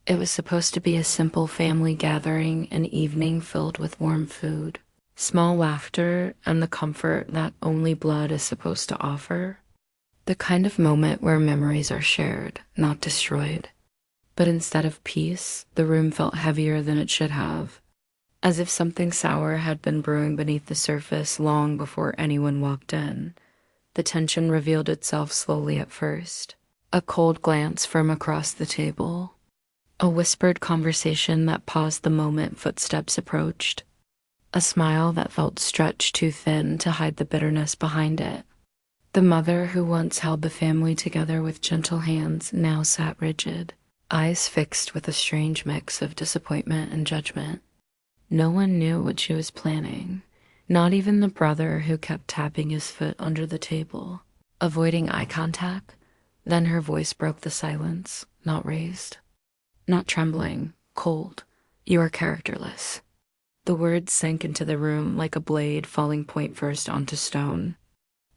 It was supposed to be a simple family gathering, an evening filled with warm food, small laughter, and the comfort that only blood is supposed to offer. The kind of moment where memories are shared, not destroyed. But instead of peace, the room felt heavier than it should have, as if something sour had been brewing beneath the surface long before anyone walked in. The tension revealed itself slowly at first. A cold glance from across the table. A whispered conversation that paused the moment footsteps approached. A smile that felt stretched too thin to hide the bitterness behind it. The mother who once held the family together with gentle hands now sat rigid, eyes fixed with a strange mix of disappointment and judgment. No one knew what she was planning, not even the brother who kept tapping his foot under the table, avoiding eye contact. Then her voice broke the silence, not raised, not trembling, cold. "You are characterless." The words sank into the room like a blade falling point first onto stone.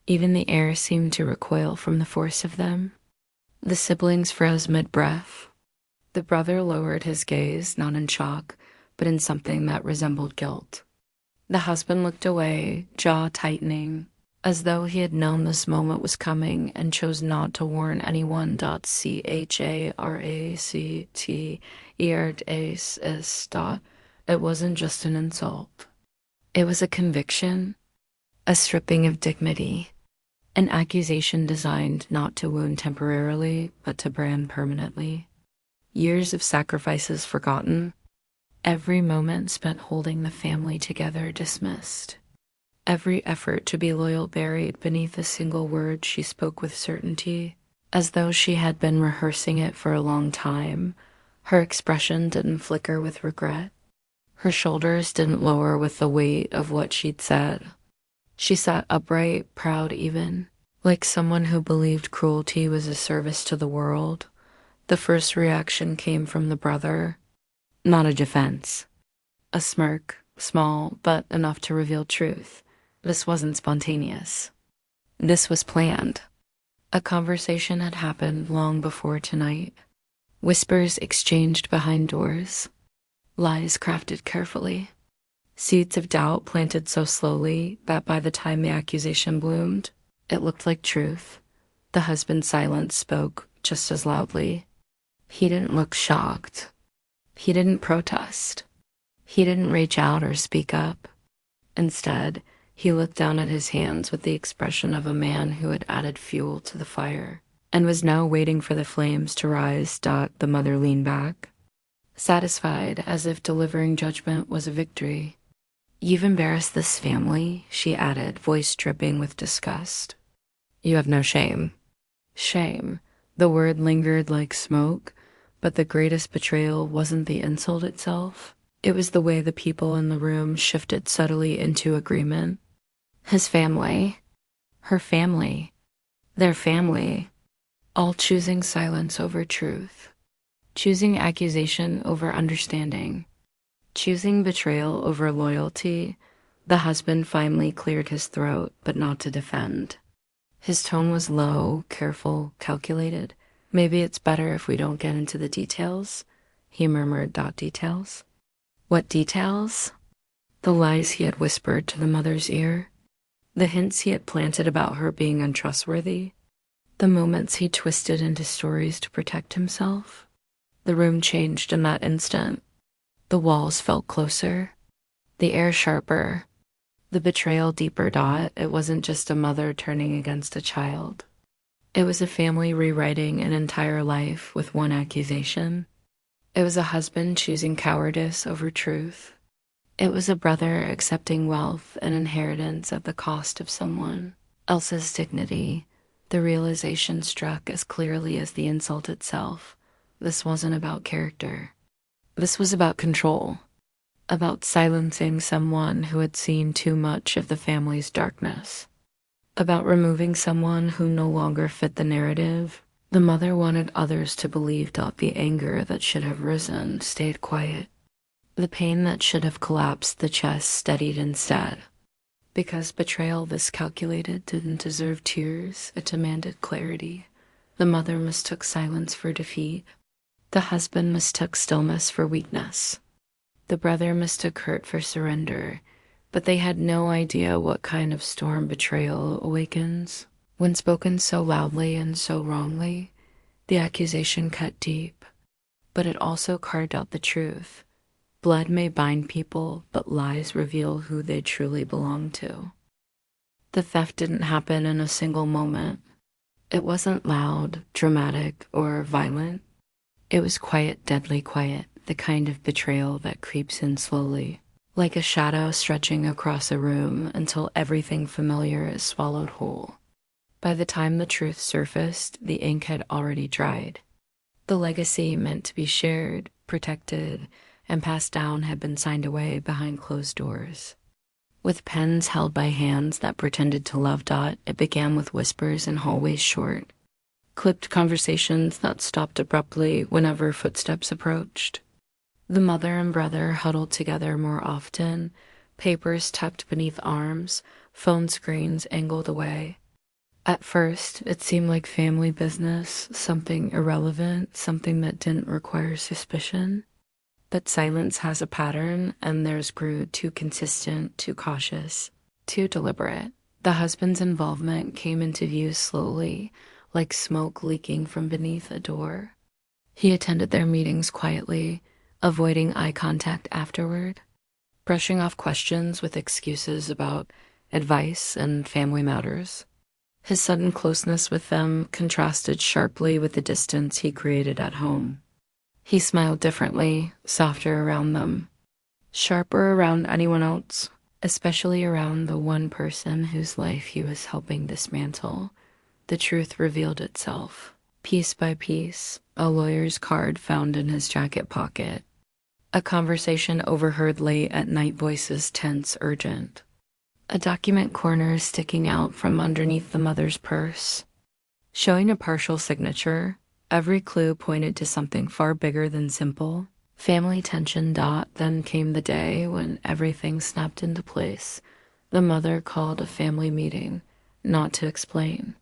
Even the air seemed to recoil from the force of them. The siblings froze mid-breath. The brother lowered his gaze, not in shock, but in something that resembled guilt. The husband looked away, jaw tightening, as though he had known this moment was coming and chose not to warn anyone. CHARACTERS. It wasn't just an insult. It was a conviction, a stripping of dignity, an accusation designed not to wound temporarily, but to brand permanently. Years of sacrifices forgotten, every moment spent holding the family together dismissed. Every effort to be loyal buried beneath a single word she spoke with certainty, as though she had been rehearsing it for a long time. Her expression didn't flicker with regret. Her shoulders didn't lower with the weight of what she'd said. She sat upright, proud even, like someone who believed cruelty was a service to the world. The first reaction came from the brother, not a defense. A smirk, small but enough to reveal truth. This wasn't spontaneous. This was planned. A conversation had happened long before tonight. Whispers exchanged behind doors. Lies crafted carefully. Seeds of doubt planted so slowly that by the time the accusation bloomed, it looked like truth. The husband's silence spoke just as loudly. He didn't look shocked. He didn't protest. He didn't reach out or speak up. Instead, he looked down at his hands with the expression of a man who had added fuel to the fire and was now waiting for the flames to rise. The mother leaned back, satisfied as if delivering judgment was a victory. "You've embarrassed this family," she added, voice dripping with disgust. "You have no shame." Shame. The word lingered like smoke, but the greatest betrayal wasn't the insult itself. It was the way the people in the room shifted subtly into agreement. His family, her family, their family, all choosing silence over truth, choosing accusation over understanding, choosing betrayal over loyalty. The husband finally cleared his throat, but not to defend. His tone was low, careful, calculated. "Maybe it's better if we don't get into the details," he murmured. "Details? What details?" The lies he had whispered to the mother's ear, the hints he had planted about her being untrustworthy, the moments he twisted into stories to protect himself. The room changed in that instant. The walls felt closer, the air sharper, the betrayal deeper. It wasn't just a mother turning against a child. It was a family rewriting an entire life with one accusation. It was a husband choosing cowardice over truth. It was a brother accepting wealth and inheritance at the cost of someone else's dignity. The realization struck as clearly as the insult itself. This wasn't about character. This was about control, about silencing someone who had seen too much of the family's darkness, about removing someone who no longer fit the narrative. The mother wanted others to believe that the anger that should have risen stayed quiet. The pain that should have collapsed the chest steadied instead. Because betrayal this calculated didn't deserve tears, it demanded clarity. The mother mistook silence for defeat. The husband mistook stillness for weakness. The brother mistook hurt for surrender, but they had no idea what kind of storm betrayal awakens. When spoken so loudly and so wrongly, the accusation cut deep, but it also carved out the truth. Blood may bind people, but lies reveal who they truly belong to. The theft didn't happen in a single moment. It wasn't loud, dramatic, or violent. It was quiet, deadly quiet, the kind of betrayal that creeps in slowly, like a shadow stretching across a room until everything familiar is swallowed whole. By the time the truth surfaced, the ink had already dried. The legacy meant to be shared, protected, and passed down had been signed away behind closed doors. With pens held by hands that pretended to love Dot, it began with whispers in hallways short, clipped conversations that stopped abruptly whenever footsteps approached. The mother and brother huddled together more often, papers tucked beneath arms, phone screens angled away. At first, it seemed like family business, something irrelevant, something that didn't require suspicion. But silence has a pattern, and theirs grew too consistent, too cautious, too deliberate. The husband's involvement came into view slowly, like smoke leaking from beneath a door. He attended their meetings quietly, avoiding eye contact afterward, brushing off questions with excuses about advice and family matters. His sudden closeness with them contrasted sharply with the distance he created at home. He smiled differently, softer around them, sharper around anyone else, especially around the one person whose life he was helping dismantle. The truth revealed itself, piece by piece, a lawyer's card found in his jacket pocket, a conversation overheard late at night, voices tense, urgent, a document corner sticking out from underneath the mother's purse, showing a partial signature. Every clue pointed to something far bigger than simple. Family tension. Then came the day when everything snapped into place. The mother called a family meeting, not to explain,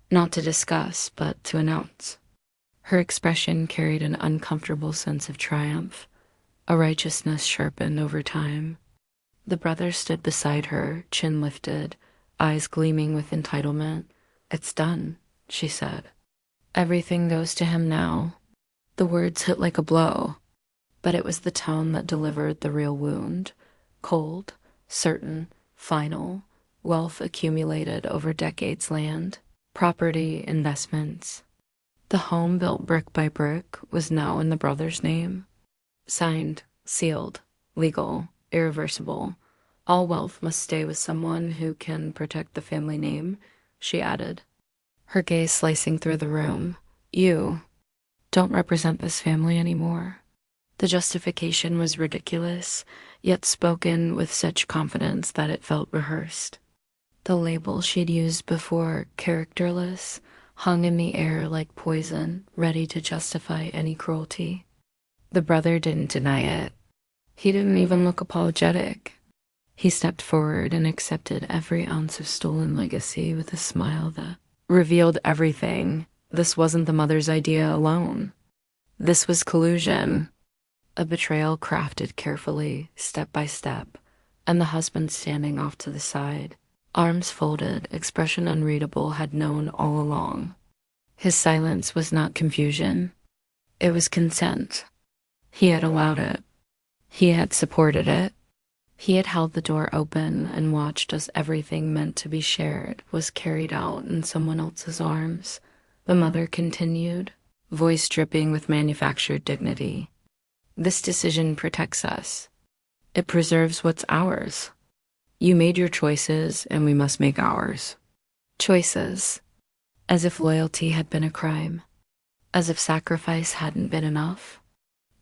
not to discuss, but to announce. Her expression carried an uncomfortable sense of triumph, a righteousness sharpened over time. The brother stood beside her, chin lifted, eyes gleaming with entitlement. "It's done," she said. "Everything goes to him now." The words hit like a blow, but it was the tone that delivered the real wound. Cold, certain, final, wealth accumulated over decades, land, property, investments. The home built brick by brick was now in the brother's name. Signed, sealed, legal, irreversible. All wealth must stay with someone who can protect the family name, she added, her gaze slicing through the room. "You don't represent this family anymore." The justification was ridiculous, yet spoken with such confidence that it felt rehearsed. The label she'd used before, characterless, hung in the air like poison, ready to justify any cruelty. The brother didn't deny it. He didn't even look apologetic. He stepped forward and accepted every ounce of stolen legacy with a smile that revealed everything. This wasn't the mother's idea alone. This was collusion. A betrayal crafted carefully, step by step, and the husband standing off to the side, arms folded, expression unreadable, had known all along. His silence was not confusion. It was consent. He had allowed it. He had supported it. He had held the door open and watched as everything meant to be shared was carried out in someone else's arms. The mother continued, voice dripping with manufactured dignity. "This decision protects us. It preserves what's ours. You made your choices, and we must make ours." Choices. As if loyalty had been a crime. As if sacrifice hadn't been enough.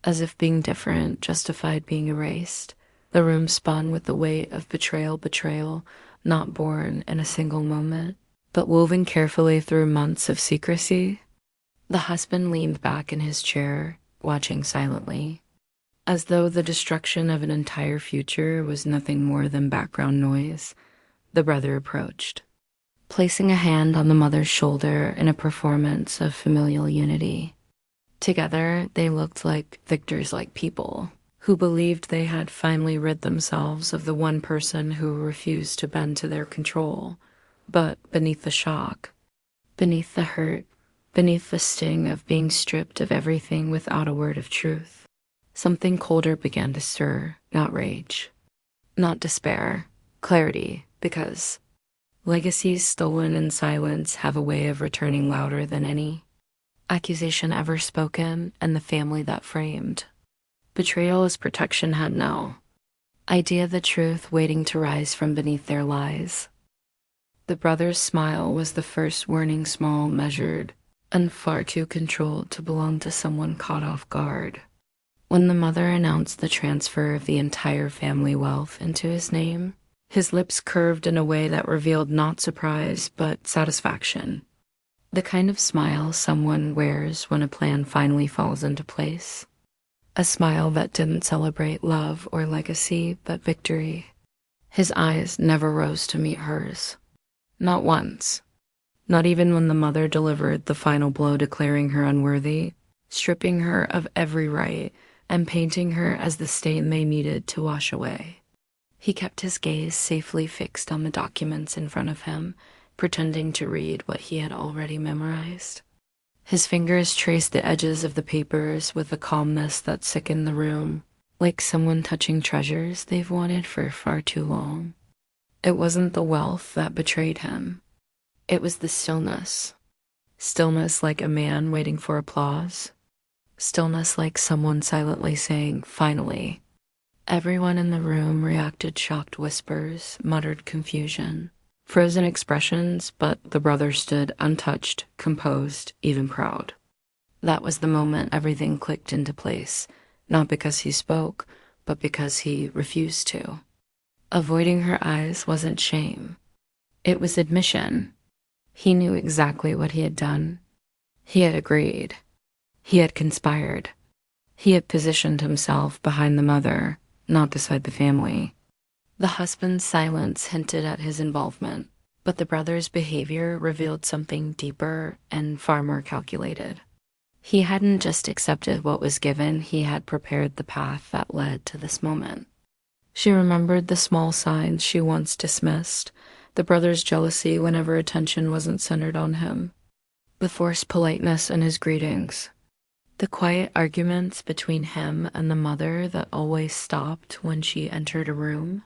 As if being different justified being erased. The room spun with the weight of betrayal, not born in a single moment, but woven carefully through months of secrecy. The husband leaned back in his chair, watching silently, as though the destruction of an entire future was nothing more than background noise. The brother approached, placing a hand on the mother's shoulder in a performance of familial unity. Together, they looked like victors-like people who believed they had finally rid themselves of the one person who refused to bend to their control. But beneath the shock, beneath the hurt, beneath the sting of being stripped of everything without a word of truth, something colder began to stir, not rage, not despair, clarity, because legacies stolen in silence have a way of returning louder than any accusation ever spoken, and the family that framed betrayal as protection had no idea the truth waiting to rise from beneath their lies. The brother's smile was the first warning, small, measured, and far too controlled to belong to someone caught off guard. When the mother announced the transfer of the entire family wealth into his name, his lips curved in a way that revealed not surprise, but satisfaction. The kind of smile someone wears when a plan finally falls into place. A smile that didn't celebrate love or legacy, but victory. His eyes never rose to meet hers. Not once. Not even when the mother delivered the final blow, declaring her unworthy, stripping her of every right, and painting her as the stain they needed to wash away. He kept his gaze safely fixed on the documents in front of him, pretending to read what he had already memorized. His fingers traced the edges of the papers with a calmness that sickened the room, like someone touching treasures they've wanted for far too long. It wasn't the wealth that betrayed him. It was the stillness. Stillness like a man waiting for applause. Stillness like someone silently saying, finally. Everyone in the room reacted, shocked whispers, muttered confusion, frozen expressions, but the brother stood untouched, composed, even proud. That was the moment everything clicked into place, not because he spoke, but because he refused to. Avoiding her eyes wasn't shame. It was admission. He knew exactly what he had done. He had agreed. He had conspired. He had positioned himself behind the mother, not beside the family. The husband's silence hinted at his involvement, but the brother's behavior revealed something deeper and far more calculated. He hadn't just accepted what was given, he had prepared the path that led to this moment. She remembered the small signs she once dismissed, the brother's jealousy whenever attention wasn't centered on him, the forced politeness in his greetings, the quiet arguments between him and the mother that always stopped when she entered a room,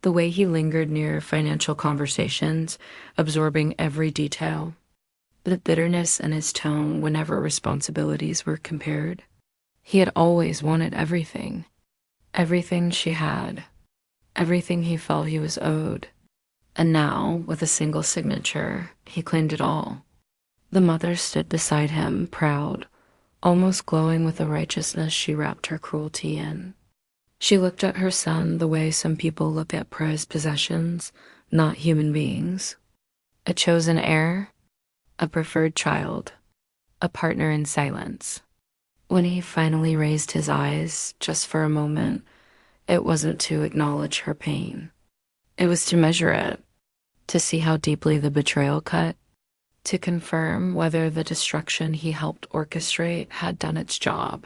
the way he lingered near financial conversations, absorbing every detail, the bitterness in his tone whenever responsibilities were compared. He had always wanted everything. Everything she had. Everything he felt he was owed. And now, with a single signature, he claimed it all. The mother stood beside him, proud, almost glowing with the righteousness she wrapped her cruelty in. She looked at her son the way some people look at prized possessions, not human beings. A chosen heir, a preferred child, a partner in silence. When he finally raised his eyes, just for a moment, it wasn't to acknowledge her pain. It was to measure it, to see how deeply the betrayal cut, to confirm whether the destruction he helped orchestrate had done its job.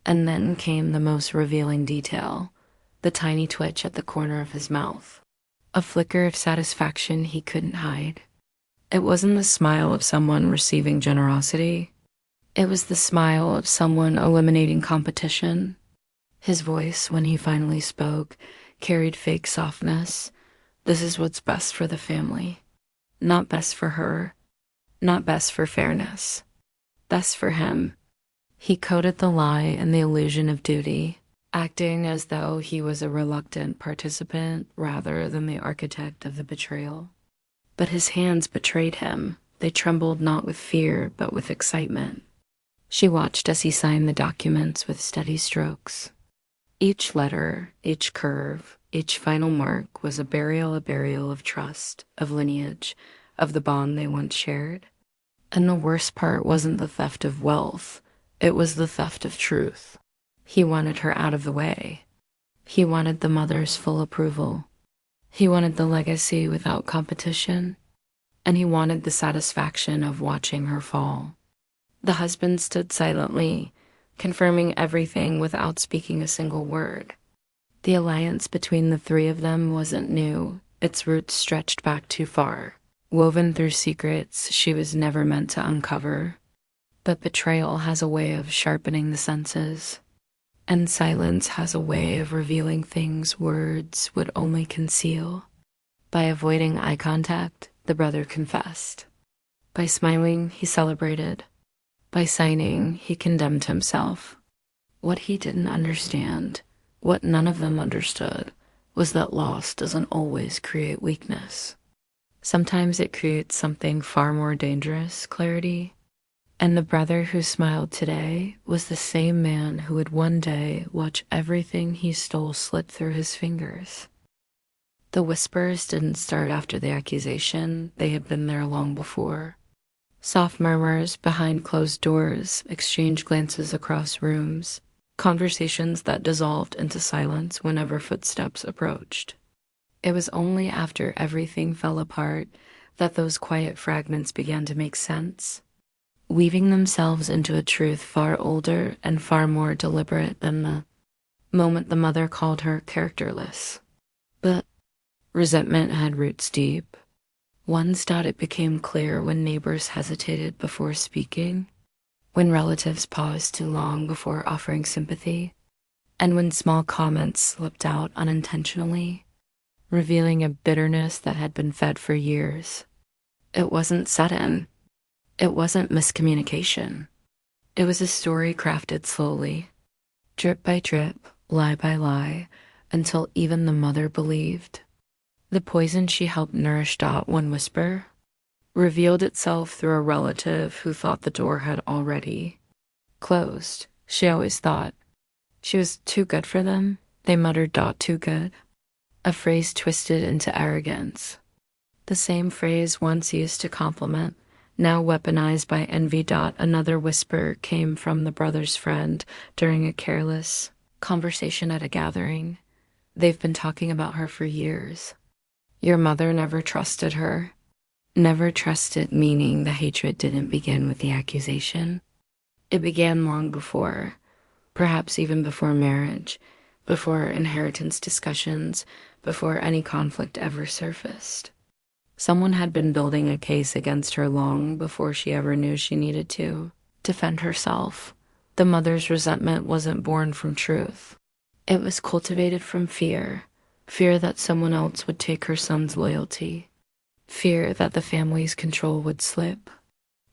And then came the most revealing detail, the tiny twitch at the corner of his mouth, a flicker of satisfaction he couldn't hide. It wasn't the smile of someone receiving generosity. It was the smile of someone eliminating competition. His voice, when he finally spoke, carried fake softness. This is what's best for the family. Not best for her. Not best for fairness. Best for him. He coded the lie and the illusion of duty, acting as though he was a reluctant participant rather than the architect of the betrayal. But his hands betrayed him. They trembled not with fear, but with excitement. She watched as he signed the documents with steady strokes. Each letter, each curve, each final mark was a burial of trust, of lineage, of the bond they once shared. And the worst part wasn't the theft of wealth. It was the theft of truth. He wanted her out of the way. He wanted the mother's full approval. He wanted the legacy without competition. And he wanted the satisfaction of watching her fall. The husband stood silently, confirming everything without speaking a single word. The alliance between the three of them wasn't new. Its roots stretched back too far, woven through secrets she was never meant to uncover. But betrayal has a way of sharpening the senses, and silence has a way of revealing things words would only conceal. By avoiding eye contact, the brother confessed. By smiling, he celebrated. By signing, he condemned himself. What he didn't understand, what none of them understood, was that loss doesn't always create weakness. Sometimes it creates something far more dangerous, clarity. And the brother who smiled today was the same man who would one day watch everything he stole slip through his fingers. The whispers didn't start after the accusation, they had been there long before. Soft murmurs behind closed doors, exchanged glances across rooms, conversations that dissolved into silence whenever footsteps approached. It was only after everything fell apart that those quiet fragments began to make sense, weaving themselves into a truth far older and far more deliberate than the moment the mother called her characterless. But resentment had roots deep. Once it became clear when neighbors hesitated before speaking, when relatives paused too long before offering sympathy, and when small comments slipped out unintentionally, revealing a bitterness that had been fed for years. It wasn't sudden. It wasn't miscommunication. It was a story crafted slowly, drip by drip, lie by lie, until even the mother believed. The poison she helped nourish one whisper revealed itself through a relative who thought the door had already closed. She always thought she was too good for them. They muttered too good, a phrase twisted into arrogance. The same phrase once used to compliment, now weaponized by envy. Another whisper came from the brother's friend during a careless conversation at a gathering. They've been talking about her for years. Your mother never trusted her. Never trusted, meaning the hatred didn't begin with the accusation. It began long before, perhaps even before marriage, before inheritance discussions, before any conflict ever surfaced. Someone had been building a case against her long before she ever knew she needed to defend herself. The mother's resentment wasn't born from truth. It was cultivated from fear. Fear that someone else would take her son's loyalty. Fear that the family's control would slip.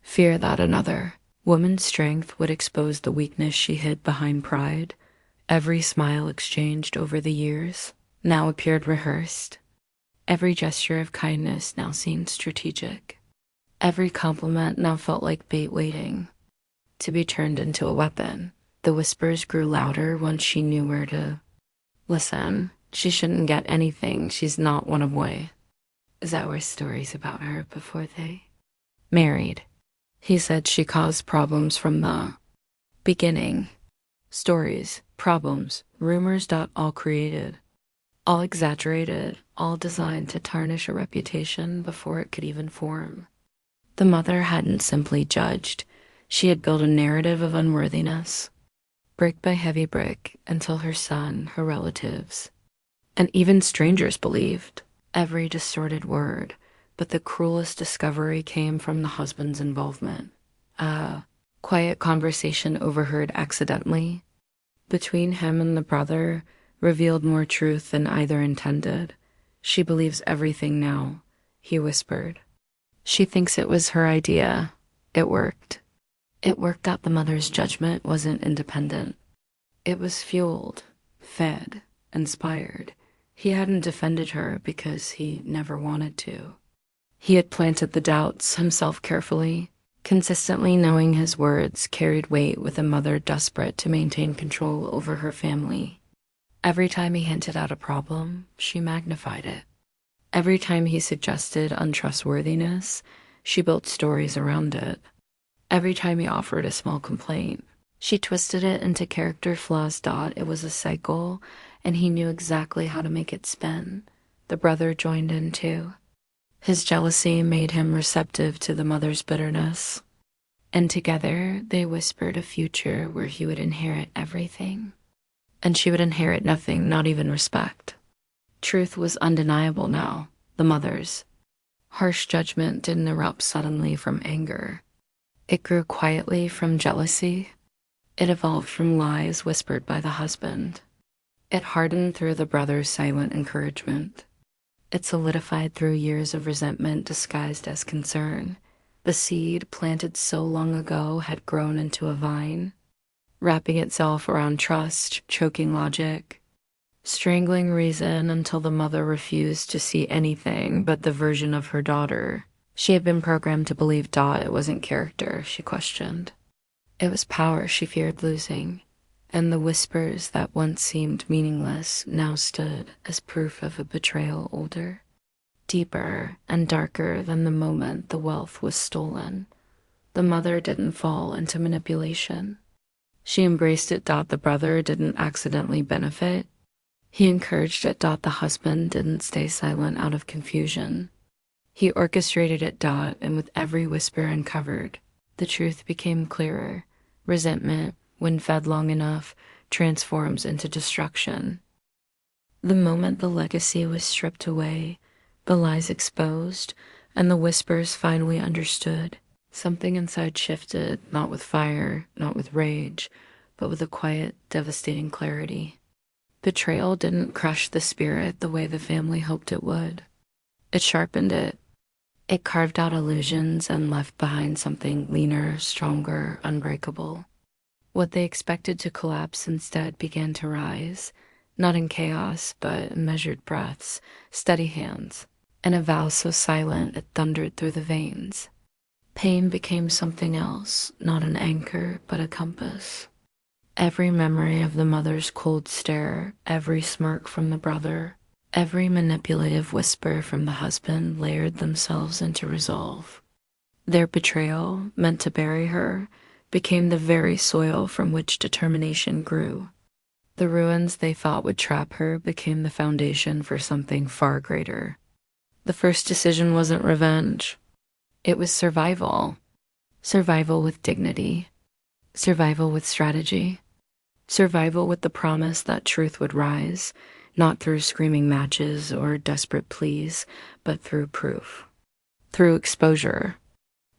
Fear that another woman's strength would expose the weakness she hid behind pride. Every smile exchanged over the years now appeared rehearsed. Every gesture of kindness now seemed strategic. Every compliment now felt like bait waiting to be turned into a weapon. The whispers grew louder once she knew where to listen. She shouldn't get anything. She's not one of way. That were stories about her before they married. He said she caused problems from the beginning. Stories, problems, rumors. All created, all exaggerated, all designed to tarnish a reputation before it could even form. The mother hadn't simply judged. She had built a narrative of unworthiness, brick by heavy brick, until her son, her relatives, and even strangers believed every distorted word. But the cruelest discovery came from the husband's involvement. A quiet conversation overheard accidentally between him and the brother revealed more truth than either intended. She believes everything now, he whispered. She thinks it was her idea. It worked. It worked out. The mother's judgment wasn't independent. It was fueled, fed, inspired. He hadn't defended her because he never wanted to. He had planted the doubts himself carefully, consistently knowing his words carried weight with a mother desperate to maintain control over her family. Every time he hinted at a problem, she magnified it. Every time he suggested untrustworthiness, she built stories around it. Every time he offered a small complaint, she twisted it into character flaws. It was a cycle, and he knew exactly how to make it spin. The brother joined in too. His jealousy made him receptive to the mother's bitterness. And together they whispered a future where he would inherit everything. And she would inherit nothing, not even respect. Truth was undeniable now, the mother's. Harsh judgment didn't erupt suddenly from anger. It grew quietly from jealousy. It evolved from lies whispered by the husband. It hardened through the brother's silent encouragement. It solidified through years of resentment disguised as concern. The seed planted so long ago had grown into a vine, wrapping itself around trust, choking logic, strangling reason until the mother refused to see anything but the version of her daughter. She had been programmed to believe Dot wasn't character, she questioned. It was power she feared losing, and the whispers that once seemed meaningless now stood as proof of a betrayal older, deeper and darker than the moment the wealth was stolen. The mother didn't fall into manipulation. She embraced it. The brother didn't accidentally benefit. He encouraged it. The husband didn't stay silent out of confusion. He orchestrated it. And with every whisper uncovered, the truth became clearer. Resentment, when fed long enough, transforms into destruction. The moment the legacy was stripped away, the lies exposed, and the whispers finally understood, something inside shifted, not with fire, not with rage, but with a quiet, devastating clarity. Betrayal didn't crush the spirit the way the family hoped it would. It sharpened it. It carved out illusions and left behind something leaner, stronger, unbreakable. What they expected to collapse instead began to rise, not in chaos, but in measured breaths, steady hands, and a vow so silent it thundered through the veins. Pain became something else, not an anchor, but a compass. Every memory of the mother's cold stare, every smirk from the brother, every manipulative whisper from the husband layered themselves into resolve. Their betrayal, meant to bury her, became the very soil from which determination grew. The ruins they thought would trap her became the foundation for something far greater. The first decision wasn't revenge. It was survival. Survival with dignity. Survival with strategy. Survival with the promise that truth would rise, not through screaming matches or desperate pleas, but through proof. Through exposure.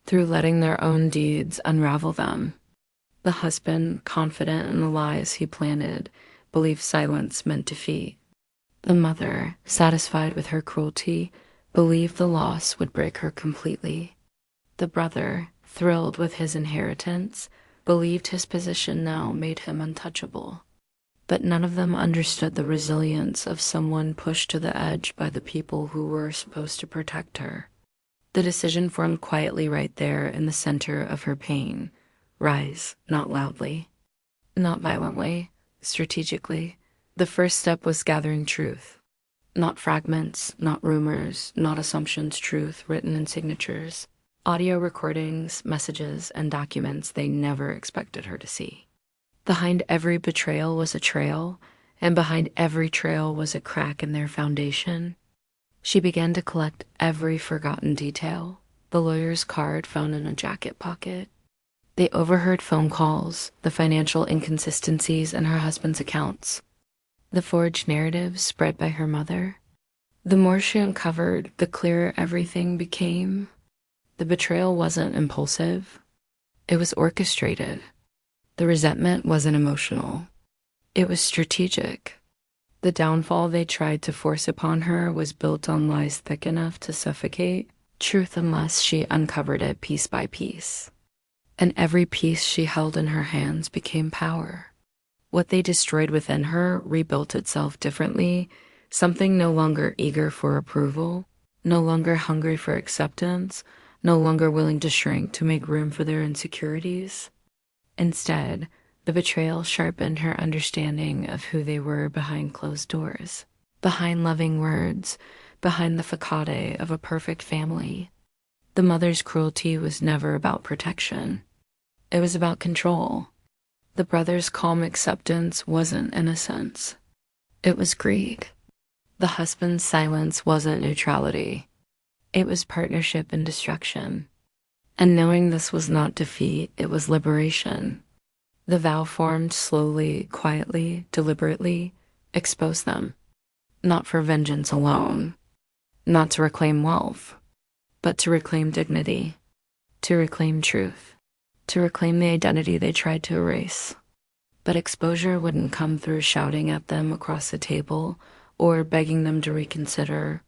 Through letting their own deeds unravel them. The husband, confident in the lies he planted, believed silence meant defeat. The mother, satisfied with her cruelty, believed the loss would break her completely. The brother, thrilled with his inheritance, believed his position now made him untouchable. But none of them understood the resilience of someone pushed to the edge by the people who were supposed to protect her. The decision formed quietly right there in the center of her pain. Rise, not loudly, not violently, strategically. The first step was gathering truth. Not fragments, not rumors, not assumptions, truth written in signatures. Audio recordings, messages, and documents they never expected her to see. Behind every betrayal was a trail, and behind every trail was a crack in their foundation. She began to collect every forgotten detail. The lawyer's card found in a jacket pocket. They overheard phone calls, the financial inconsistencies in her husband's accounts, the forged narratives spread by her mother. The more she uncovered, the clearer everything became. The betrayal wasn't impulsive. It was orchestrated. The resentment wasn't emotional. It was strategic. The downfall they tried to force upon her was built on lies thick enough to suffocate truth unless she uncovered it piece by piece. And every piece she held in her hands became power. What they destroyed within her rebuilt itself differently, something no longer eager for approval, no longer hungry for acceptance, no longer willing to shrink to make room for their insecurities. Instead, the betrayal sharpened her understanding of who they were behind closed doors, behind loving words, behind the facade of a perfect family. The mother's cruelty was never about protection. It was about control. The brother's calm acceptance wasn't innocence. It was greed. The husband's silence wasn't neutrality. It was partnership in destruction. And knowing this was not defeat, it was liberation. The vow formed slowly, quietly, deliberately, exposed them, not for vengeance alone, not to reclaim wealth, but to reclaim dignity, to reclaim truth, to reclaim the identity they tried to erase. But exposure wouldn't come through shouting at them across the table or begging them to reconsider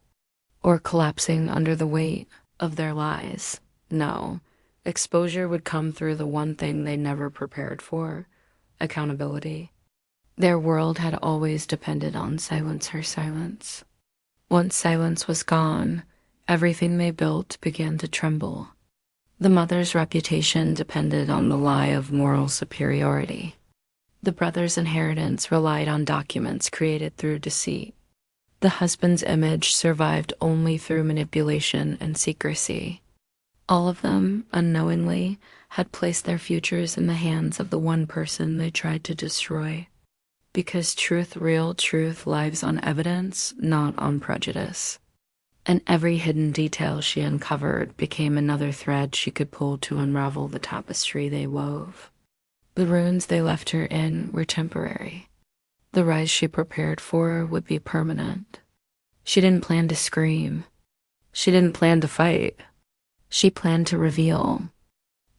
or collapsing under the weight of their lies. No, exposure would come through the one thing they never prepared for: accountability. Their world had always depended on her silence. Once silence was gone, everything they built began to tremble. The mother's reputation depended on the lie of moral superiority. The brother's inheritance relied on documents created through deceit. The husband's image survived only through manipulation and secrecy. All of them, unknowingly, had placed their futures in the hands of the one person they tried to destroy. Because truth, real truth, lives on evidence, not on prejudice. And every hidden detail she uncovered became another thread she could pull to unravel the tapestry they wove. The ruins they left her in were temporary. The rise she prepared for would be permanent. She didn't plan to scream. She didn't plan to fight. She planned to reveal.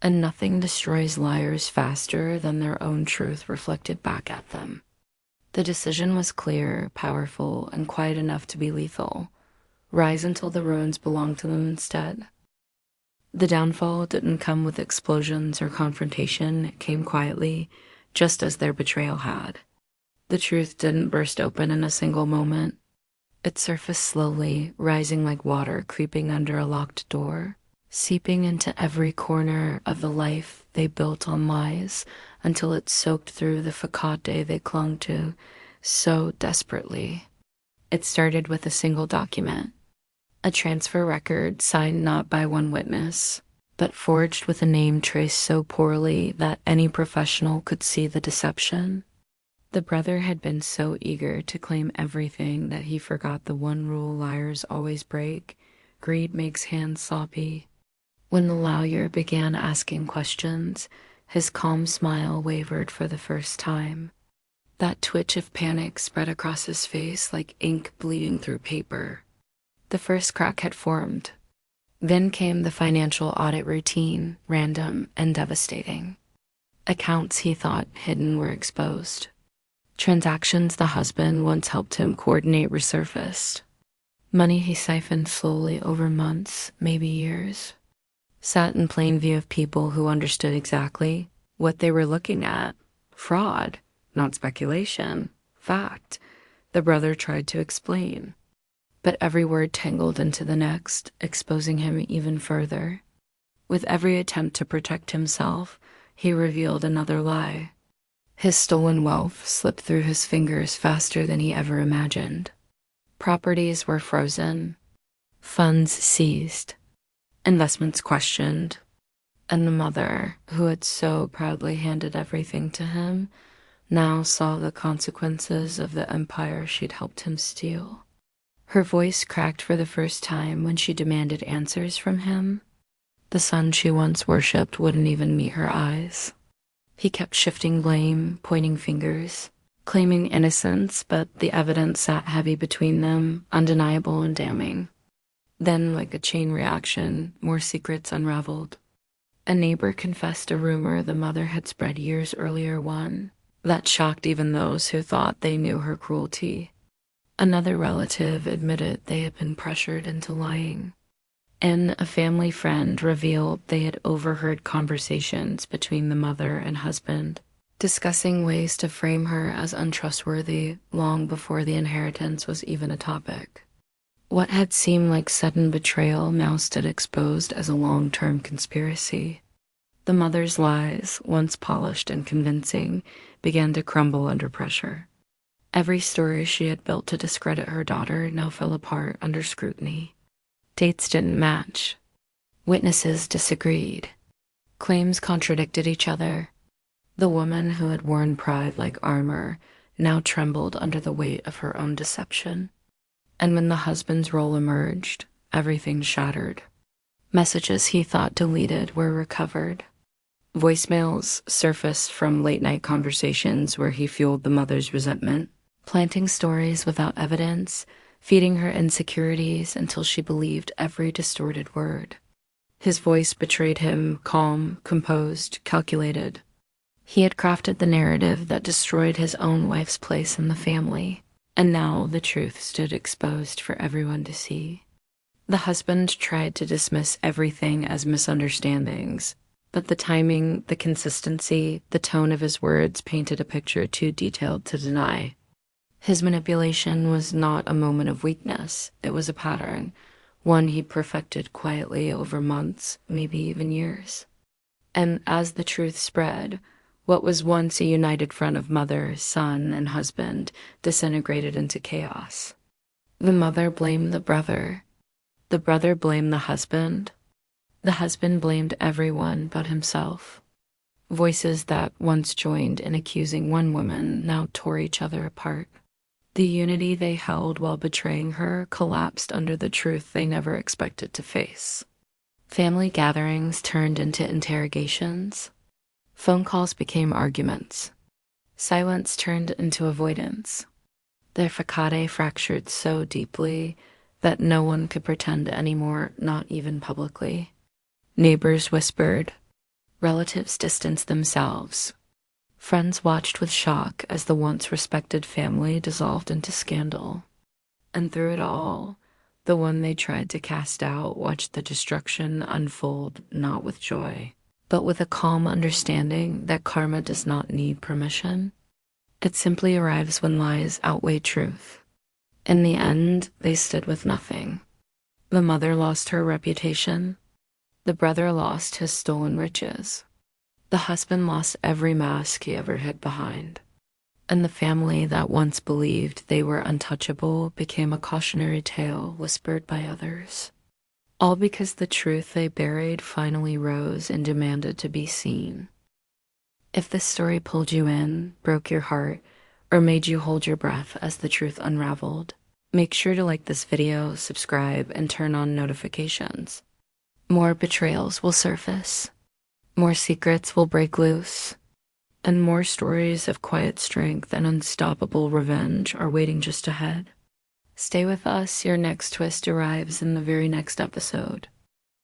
And nothing destroys liars faster than their own truth reflected back at them. The decision was clear, powerful, and quiet enough to be lethal. Rise until the ruins belonged to them instead. The downfall didn't come with explosions or confrontation. It came quietly, just as their betrayal had. The truth didn't burst open in a single moment. It surfaced slowly, rising like water creeping under a locked door, seeping into every corner of the life they built on lies until it soaked through the facade they clung to so desperately. It started with a single document. A transfer record signed not by one witness, but forged with a name traced so poorly that any professional could see the deception. The brother had been so eager to claim everything that he forgot the one rule liars always break: greed makes hands sloppy. When the lawyer began asking questions, his calm smile wavered for the first time. That twitch of panic spread across his face like ink bleeding through paper. The first crack had formed. Then came the financial audit routine, random and devastating. Accounts he thought hidden were exposed. Transactions the husband once helped him coordinate resurfaced. Money he siphoned slowly over months, maybe years. Sat in plain view of people who understood exactly what they were looking at. Fraud, not speculation. Fact. The brother tried to explain. But every word tangled into the next, exposing him even further. With every attempt to protect himself, he revealed another lie. His stolen wealth slipped through his fingers faster than he ever imagined. Properties were frozen, funds seized, investments questioned, and the mother, who had so proudly handed everything to him, now saw the consequences of the empire she'd helped him steal. Her voice cracked for the first time when she demanded answers from him. The son she once worshipped wouldn't even meet her eyes. He kept shifting blame, pointing fingers, claiming innocence, but the evidence sat heavy between them, undeniable and damning. Then, like a chain reaction, more secrets unraveled. A neighbor confessed a rumor the mother had spread years earlier, one that shocked even those who thought they knew her cruelty. Another relative admitted they had been pressured into lying. And a family friend revealed they had overheard conversations between the mother and husband, discussing ways to frame her as untrustworthy long before the inheritance was even a topic. What had seemed like sudden betrayal now stood exposed as a long-term conspiracy. The mother's lies, once polished and convincing, began to crumble under pressure. Every story she had built to discredit her daughter now fell apart under scrutiny. Dates didn't match. Witnesses disagreed. Claims contradicted each other. The woman who had worn pride like armor now trembled under the weight of her own deception. And when the husband's role emerged, everything shattered. Messages he thought deleted were recovered. Voicemails surfaced from late-night conversations where he fueled the mother's resentment, planting stories without evidence, feeding her insecurities until she believed every distorted word. His voice betrayed him, calm, composed, calculated. He had crafted the narrative that destroyed his own wife's place in the family, and now the truth stood exposed for everyone to see. The husband tried to dismiss everything as misunderstandings, but the timing, the consistency, the tone of his words painted a picture too detailed to deny. His manipulation was not a moment of weakness. It was a pattern, one he perfected quietly over months, maybe even years. And as the truth spread, what was once a united front of mother, son, and husband disintegrated into chaos. The mother blamed the brother blamed the husband blamed everyone but himself. Voices that once joined in accusing one woman now tore each other apart. The unity they held while betraying her collapsed under the truth they never expected to face. Family gatherings turned into interrogations. Phone calls became arguments. Silence turned into avoidance. Their facade fractured so deeply that no one could pretend anymore, not even publicly. Neighbors whispered. Relatives distanced themselves. Friends watched with shock as the once respected family dissolved into scandal. And through it all, the one they tried to cast out watched the destruction unfold not with joy, but with a calm understanding that karma does not need permission. It simply arrives when lies outweigh truth. In the end, they stood with nothing. The mother lost her reputation. The brother lost his stolen riches. The husband lost every mask he ever hid behind. And the family that once believed they were untouchable became a cautionary tale whispered by others. All because the truth they buried finally rose and demanded to be seen. If this story pulled you in, broke your heart, or made you hold your breath as the truth unraveled, make sure to like this video, subscribe, and turn on notifications. More betrayals will surface. More secrets will break loose. And more stories of quiet strength and unstoppable revenge are waiting just ahead. Stay with us, your next twist arrives in the very next episode.